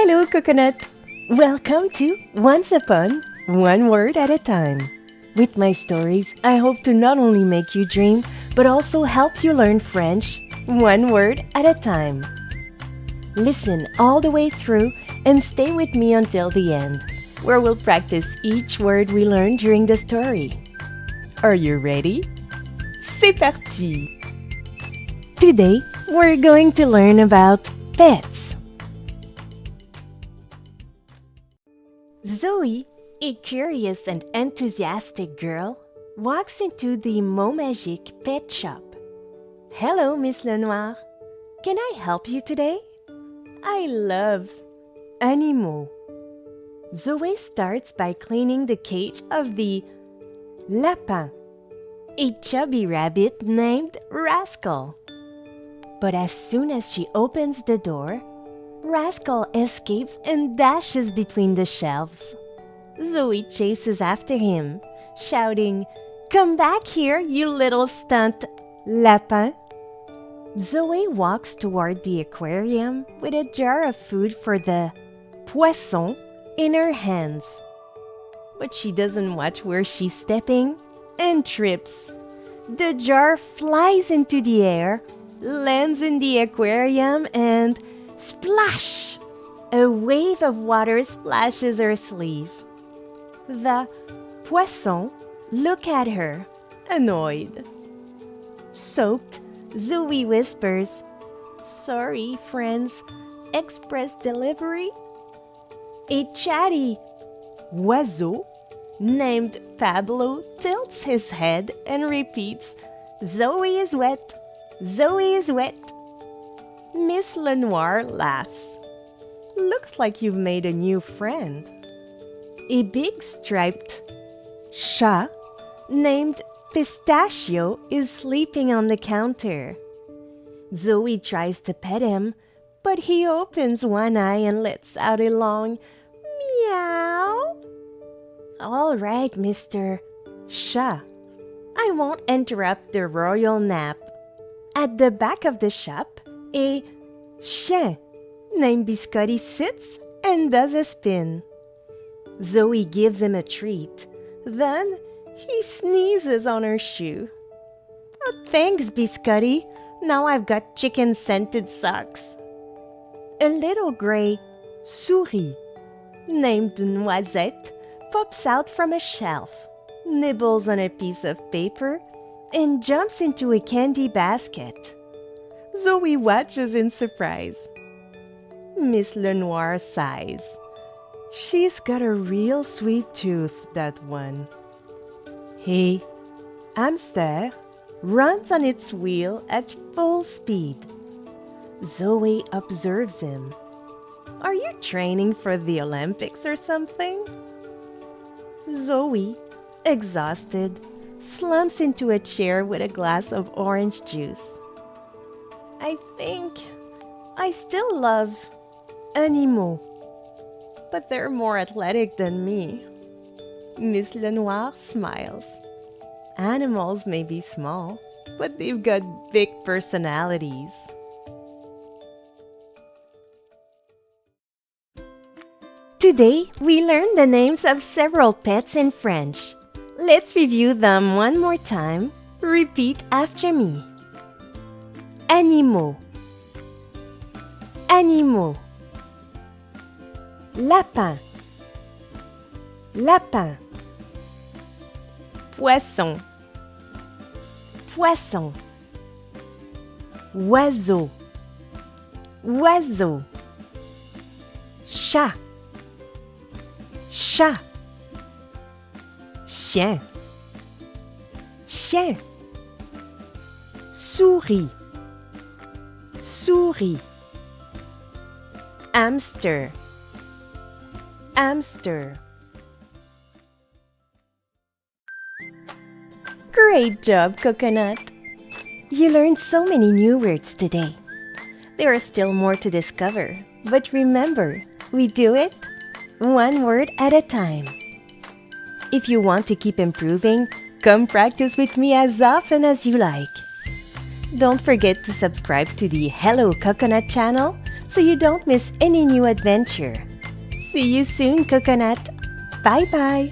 Hello, Coconut! Welcome to Once Upon, One Word at a Time. With my stories, I hope to not only make you dream, but also help you learn French, one word at a time. Listen all the way through and stay with me until the end, where we'll practice each word we learn during the story. Are you ready? C'est parti! Today, we're going to learn about pets. Zoe, a curious and enthusiastic girl, walks into the MotMagic pet shop. Hello, Miss Lenoir. Can I help you today? I love animaux. Zoe starts by cleaning the cage of the lapin, a chubby rabbit named Rascal. But as soon as she opens the door, Rascal escapes and dashes between the shelves. Zoe chases after him, shouting, "Come back here, you little stunt lapin!" Zoe walks toward the aquarium with a jar of food for the poisson in her hands. But she doesn't watch where she's stepping and trips. The jar flies into the air, lands in the aquarium, and splash! A wave of water splashes her sleeve. The poisson looks at her, annoyed. Soaked, Zoe whispers, "Sorry, friends, express delivery?" A chatty oiseau named Pablo tilts his head and repeats, "Zoe is wet, Zoe is wet." Miss Lenoir laughs. "Looks like you've made a new friend." A big striped chat named Pistachio is sleeping on the counter. Zoe tries to pet him, but he opens one eye and lets out a long meow. "All right, Mr. Chat. I won't interrupt the royal nap." At the back of the shop, a chien named Biscotti sits and does a spin. Zoe gives him a treat. Then he sneezes on her shoe. "Oh, thanks, Biscotti. Now I've got chicken-scented socks." A little gray souris named Noisette pops out from a shelf, nibbles on a piece of paper, and jumps into a candy basket. Zoe watches in surprise. Miss Lenoir sighs. She's got a real sweet tooth, that one. A hamster runs on its wheel at full speed. Zoe observes him. "Are you training for the Olympics or something?" Zoe, exhausted, slumps into a chair with a glass of orange juice. "I think I still love animaux, but they're more athletic than me." Miss Lenoir smiles. "Animals may be small, but they've got big personalities." Today, we learned the names of several pets in French. Let's review them one more time. Repeat after me. Animaux. Animaux. Lapin. Lapin. Poisson. Poisson. Oiseau. Oiseau. Chat. Chat. Chien. Chien. Souris. Souris. Hamster. Hamster. Great job, Coconut! You learned so many new words today. There are still more to discover, but remember, we do it one word at a time. If you want to keep improving, come practice with me as often as you like. Don't forget to subscribe to the Hello Coconut channel so you don't miss any new adventure. See you soon, Coconut. Bye-bye.